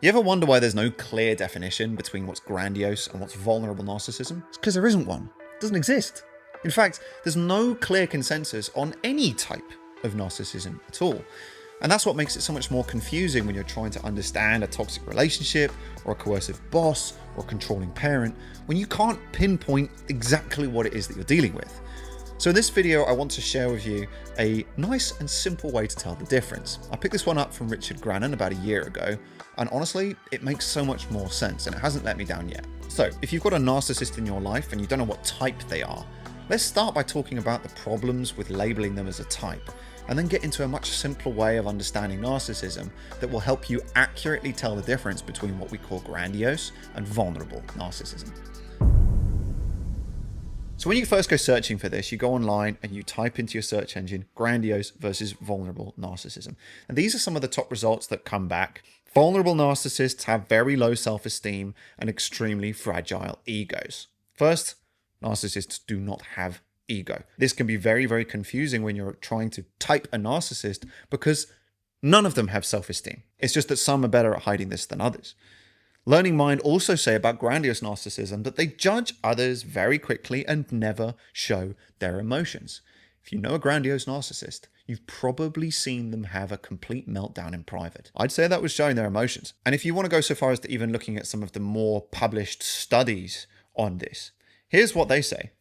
You ever wonder why there's no clear definition between what's grandiose and what's vulnerable narcissism? It's because there isn't one. It doesn't exist. In fact, there's no clear consensus on any type of narcissism at all. And that's what makes it so much more confusing when you're trying to understand a toxic relationship or a coercive boss or a controlling parent, when you can't pinpoint exactly what it is that you're dealing with. So in this video, I want to share with you a nice and simple way to tell the difference. I picked this one up from Grannon about a year ago, and honestly, it makes so much more sense and it hasn't let me down yet. So if you've got a narcissist in your life and you don't know what type they are, let's start by talking about the problems with labeling them as a type, and then get into a much simpler way of understanding narcissism that will help you accurately tell the difference between what we call grandiose and vulnerable narcissism. So when you first go searching for this, you go online and you type into your search engine, grandiose versus vulnerable narcissism. And these are some of the top results that come back. Vulnerable narcissists have very low self-esteem and extremely fragile egos. First, narcissists do not have ego. This can be very, very confusing when you're trying to type a narcissist because none of them have self-esteem. It's just that some are better at hiding this than others. Learning Mind also say about grandiose narcissism that they judge others very quickly and never show their emotions. If you know a grandiose narcissist, you've probably seen them have a complete meltdown in private. I'd say that was showing their emotions. And if you want to go so far as to even looking at some of the more published studies on this, here's what they say.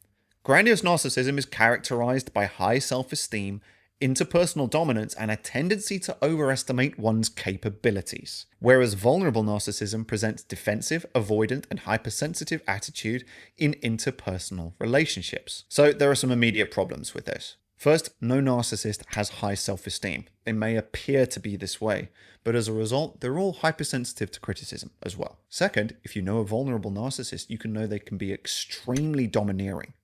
Grandiose narcissism is characterized by high self-esteem, interpersonal dominance, and a tendency to overestimate one's capabilities. Whereas vulnerable narcissism presents defensive, avoidant, and hypersensitive attitude in interpersonal relationships. So there are some immediate problems with this. First, no narcissist has high self-esteem. They may appear to be this way, but as a result, they're all hypersensitive to criticism as well. Second, if you know a vulnerable narcissist, you can know they can be extremely domineering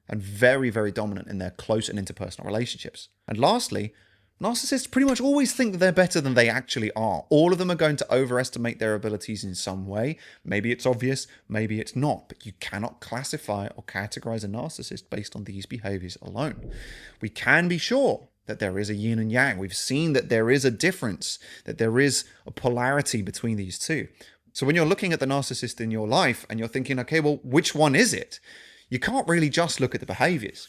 and very, very dominant in their close and interpersonal relationships. And lastly, narcissists pretty much always think that they're better than they actually are. All of them are going to overestimate their abilities in some way. Maybe it's obvious, maybe it's not, but you cannot classify or categorize a narcissist based on these behaviors alone. We can be sure that there is a yin and yang. We've seen that there is a difference, that there is a polarity between these two. So when you're looking at the narcissist in your life and you're thinking, okay, well, which one is it? You can't really just look at the behaviors.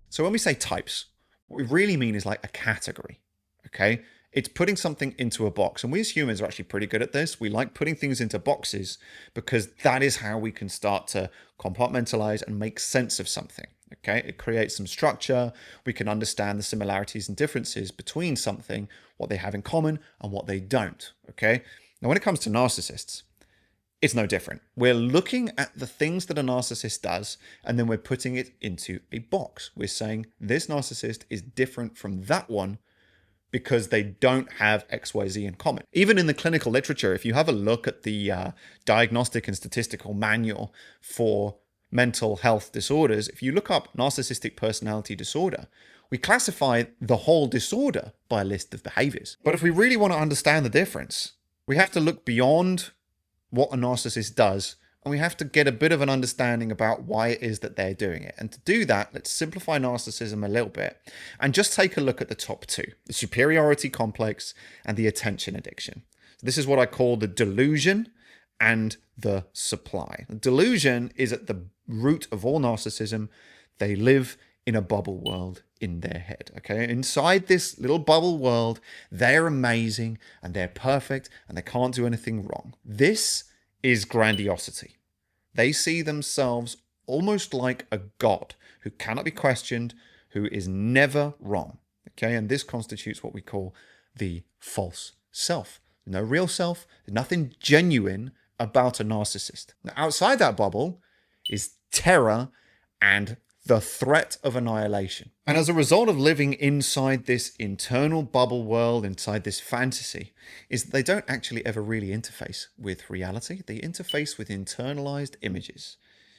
So when we say types, what we really mean is like a category, okay? It's putting something into a box. And we as humans are actually pretty good at this. We like putting things into boxes because that is how we can start to compartmentalize and make sense of something, okay? It creates some structure. We can understand the similarities and differences between something, what they have in common and what they don't, okay? Now, when it comes to narcissists, it's no different. We're looking at the things that a narcissist does, and then we're putting it into a box. We're saying this narcissist is different from that one because they don't have XYZ in common. Even in the clinical literature, if you have a look at the Diagnostic and Statistical Manual for Mental Health Disorders, if you look up narcissistic personality disorder, we classify the whole disorder by a list of behaviors. But if we really want to understand the difference, we have to look beyond what a narcissist does, and we have to get a bit of an understanding about why it is that they're doing it. And to do that, let's simplify narcissism a little bit and just take a look at the top two, the superiority complex and the attention addiction. This is what I call the delusion and the supply. The delusion is at the root of all narcissism. They live in a bubble world in their head, okay? Inside this little bubble world, they're amazing and they're perfect and they can't do anything wrong. This is grandiosity. They see themselves almost like a god who cannot be questioned, who is never wrong, okay? And this constitutes what we call the false self. No real self, nothing genuine about a narcissist. Now, outside that bubble is terror and the threat of annihilation. And as a result of living inside this internal bubble world, inside this fantasy, is that they don't actually ever really interface with reality. They interface with internalized images.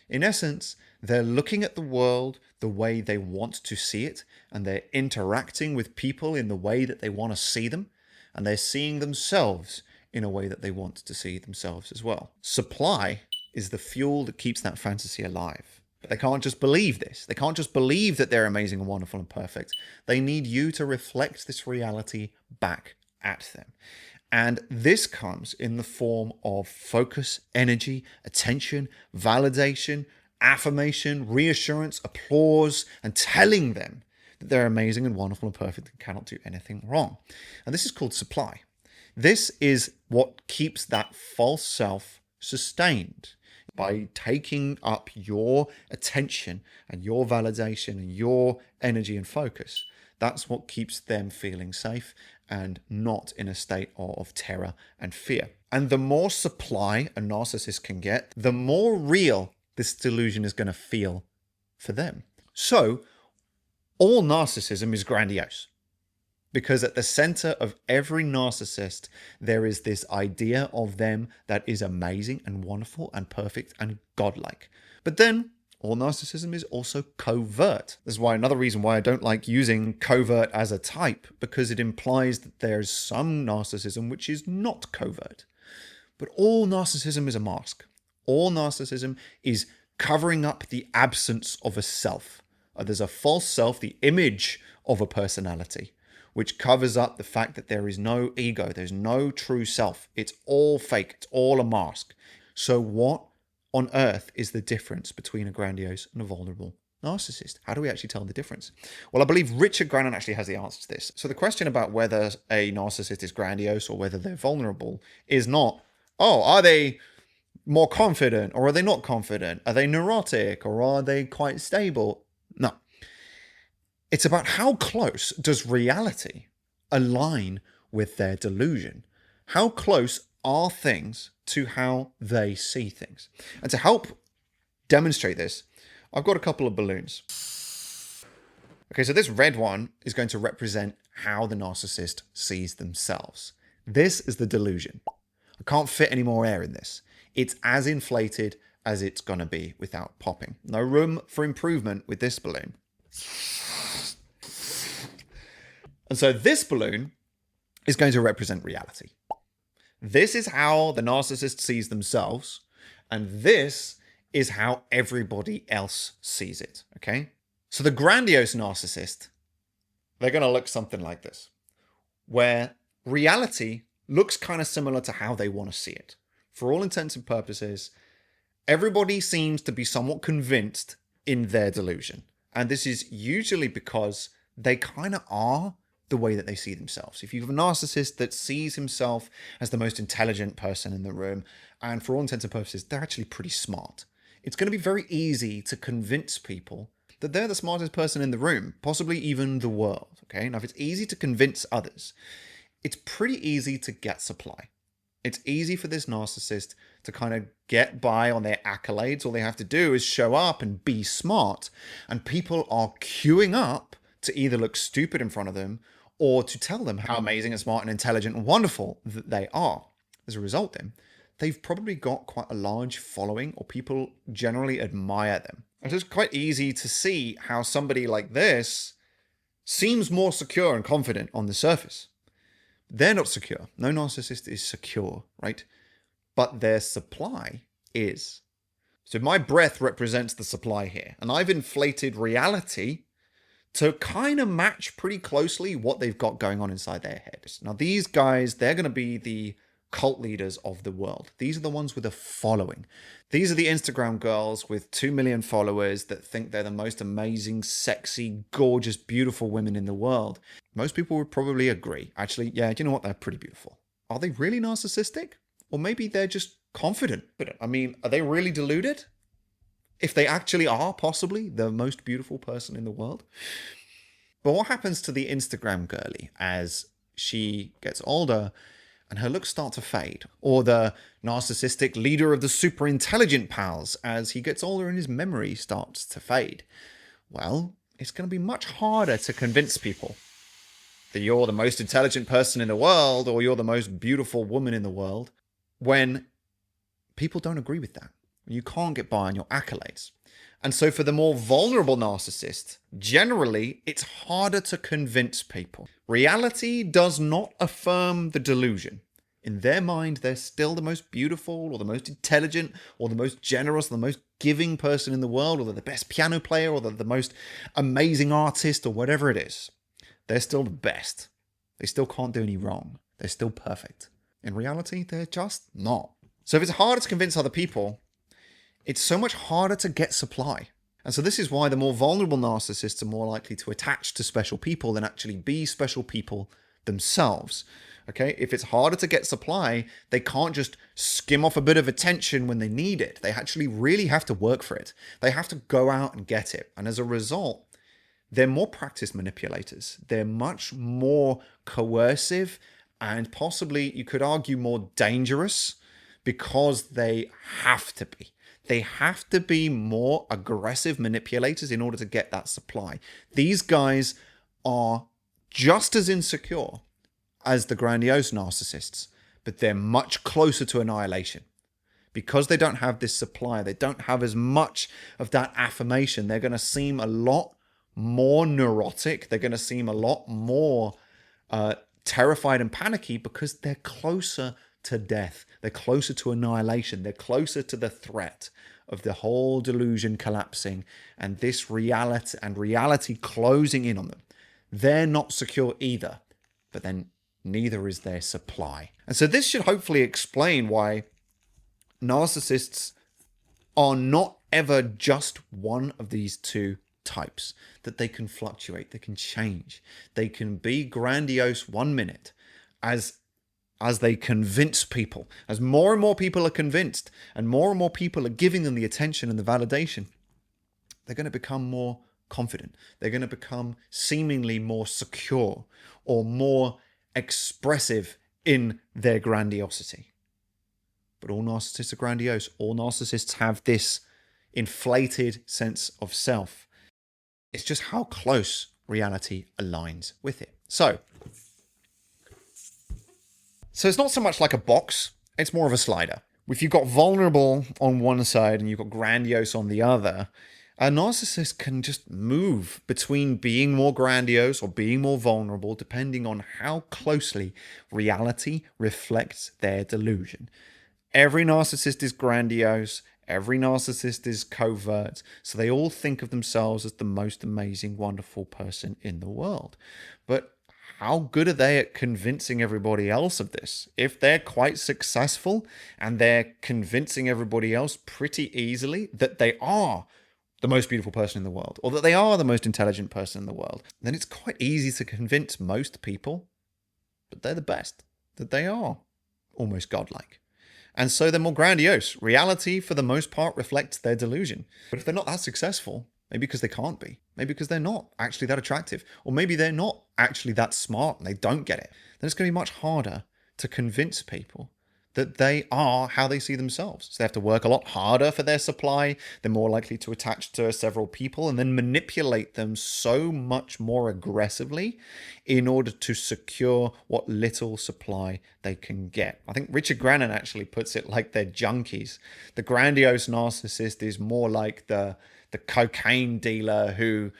In essence, they're looking at the world the way they want to see it, and they're interacting with people in the way that they want to see them, and they're seeing themselves in a way that they want to see themselves as well. Supply is the fuel that keeps that fantasy alive. But they can't just believe this. They can't just believe that they're amazing and wonderful and perfect. They need you to reflect this reality back at them. And this comes in the form of focus, energy, attention, validation, affirmation, reassurance, applause, and telling them that they're amazing and wonderful and perfect and cannot do anything wrong. And this is called supply. This is what keeps that false self sustained, by taking up your attention and your validation and your energy and focus. That's what keeps them feeling safe and not in a state of terror and fear. And the more supply a narcissist can get, the more real this delusion is going to feel for them. So, all narcissism is grandiose. Because at the center of every narcissist, there is this idea of them that is amazing and wonderful and perfect and godlike. But then, all narcissism is also covert. This is why another reason why I don't like using covert as a type, because it implies that there's some narcissism which is not covert. But all narcissism is a mask. All narcissism is covering up the absence of a self. There's a false self, the image of a personality, which covers up the fact that there is no ego, there's no true self. It's all fake, it's all a mask. So what on earth is the difference between a grandiose and a vulnerable narcissist? How do we actually tell the difference? Well, I believe Richard Grannon actually has the answer to this. So the question about whether a narcissist is grandiose or whether they're vulnerable is not, oh, are they more confident or are they not confident? Are they neurotic or are they quite stable? No. It's about how close does reality align with their delusion? How close are things to how they see things? And to help demonstrate this, I've got a couple of balloons. Okay, so this red one is going to represent how the narcissist sees themselves. This is the delusion. I can't fit any more air in this. It's as inflated as it's going to be without popping. No room for improvement with this balloon. And so this balloon is going to represent reality. This is how the narcissist sees themselves, and this is how everybody else sees it, okay? So the grandiose narcissist, they're going to look something like this, where reality looks kind of similar to how they want to see it. For all intents and purposes, everybody seems to be somewhat convinced in their delusion. And this is usually because they kind of are the way that they see themselves. If you have a narcissist that sees himself as the most intelligent person in the room, and for all intents and purposes, they're actually pretty smart, it's going to be very easy to convince people that they're the smartest person in the room, possibly even the world. Okay, now if it's easy to convince others, it's pretty easy to get supply. It's easy for this narcissist to kind of get by on their accolades. All they have to do is show up and be smart, and people are queuing up to either look stupid in front of them or to tell them how amazing and smart and intelligent and wonderful that they are. As a result, then, they've probably got quite a large following, or people generally admire them. And it's quite easy to see how somebody like this seems more secure and confident on the surface. They're not secure. No narcissist is secure, right? But their supply is. So my breath represents the supply here. And I've inflated reality to kind of match pretty closely what they've got going on inside their heads. Now, these guys, they're going to be the cult leaders of the world. These are the ones with a following. These are the Instagram girls with 2 million followers that think they're the most amazing, sexy, gorgeous, beautiful women in the world. Most people would probably agree. Actually, yeah, you know what? They're pretty beautiful. Are they really narcissistic? Or maybe they're just confident. But I mean, are they really deluded? If they actually are possibly the most beautiful person in the world. But what happens to the Instagram girly as she gets older and her looks start to fade? Or the narcissistic leader of the super intelligent pals as he gets older and his memory starts to fade? Well, it's going to be much harder to convince people that you're the most intelligent person in the world or you're the most beautiful woman in the world when people don't agree with that. You can't get by on your accolades. And so for the more vulnerable narcissist, generally, it's harder to convince people. Reality does not affirm the delusion. In their mind, they're still the most beautiful or the most intelligent or the most generous or the most giving person in the world, or they're the best piano player, or they're the most amazing artist, or whatever it is. They're still the best. They still can't do any wrong. They're still perfect. In reality, they're just not. So if it's harder to convince other people, it's so much harder to get supply. And so this is why the more vulnerable narcissists are more likely to attach to special people than actually be special people themselves. Okay, if it's harder to get supply, they can't just skim off a bit of attention when they need it. They actually really have to work for it. They have to go out and get it. And as a result, they're more practiced manipulators. They're much more coercive and possibly, you could argue, more dangerous because they have to be. They have to be more aggressive manipulators in order to get that supply. These guys are just as insecure as the grandiose narcissists, but they're much closer to annihilation. Because they don't have this supply, they don't have as much of that affirmation, they're going to seem a lot more neurotic, they're going to seem a lot more terrified and panicky because they're closer to death, they're closer to annihilation, they're closer to the threat of the whole delusion collapsing and this reality closing in on them. They're not secure either, but then neither is their supply. And so this should hopefully explain why narcissists are not ever just one of these two types, that they can fluctuate, they can change, they can be grandiose 1 minute as they convince people, as more and more people are convinced and more people are giving them the attention and the validation, they're going to become more confident. They're going to become seemingly more secure or more expressive in their grandiosity. But all narcissists are grandiose. All narcissists have this inflated sense of self. It's just how close reality aligns with it. So it's not so much like a box, it's more of a slider. If you've got vulnerable on one side and you've got grandiose on the other, a narcissist can just move between being more grandiose or being more vulnerable depending on how closely reality reflects their delusion. Every narcissist is grandiose, every narcissist is covert, so they all think of themselves as the most amazing, wonderful person in the world. But how good are they at convincing everybody else of this? If they're quite successful and they're convincing everybody else pretty easily that they are the most beautiful person in the world, or that they are the most intelligent person in the world, then it's quite easy to convince most people that they're the best, that they are almost godlike. And so they're more grandiose. Reality, for the most part, reflects their delusion. But if they're not that successful, maybe because they can't be, maybe because they're not actually that attractive, or maybe they're not actually that smart and they don't get it, then it's going to be much harder to convince people that they are how they see themselves. So they have to work a lot harder for their supply. They're more likely to attach to several people and then manipulate them so much more aggressively in order to secure what little supply they can get. I think Richard Grannon actually puts it like they're junkies. The grandiose narcissist is more like the cocaine dealer who,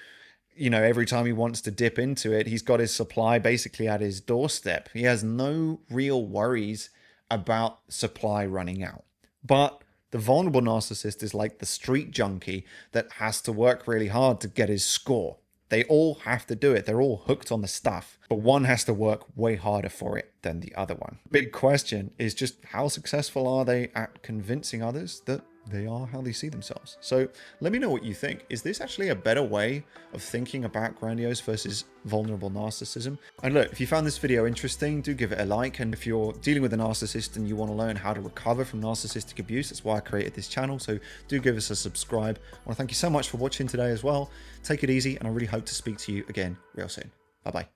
you know, every time he wants to dip into it, he's got his supply basically at his doorstep. He has no real worries about supply running out. But the vulnerable narcissist is like the street junkie that has to work really hard to get his score. They all have to do it. They're all hooked on the stuff, but one has to work way harder for it than the other one. Big question is just how successful are they at convincing others that they are how they see themselves? So let me know what you think. Is this actually a better way of thinking about grandiose versus vulnerable narcissism? And look, if you found this video interesting, do give it a like. And if you're dealing with a narcissist and you want to learn how to recover from narcissistic abuse, that's why I created this channel. So do give us a subscribe. I want to thank you so much for watching today as well. Take it easy, and I really hope to speak to you again real soon. Bye-bye.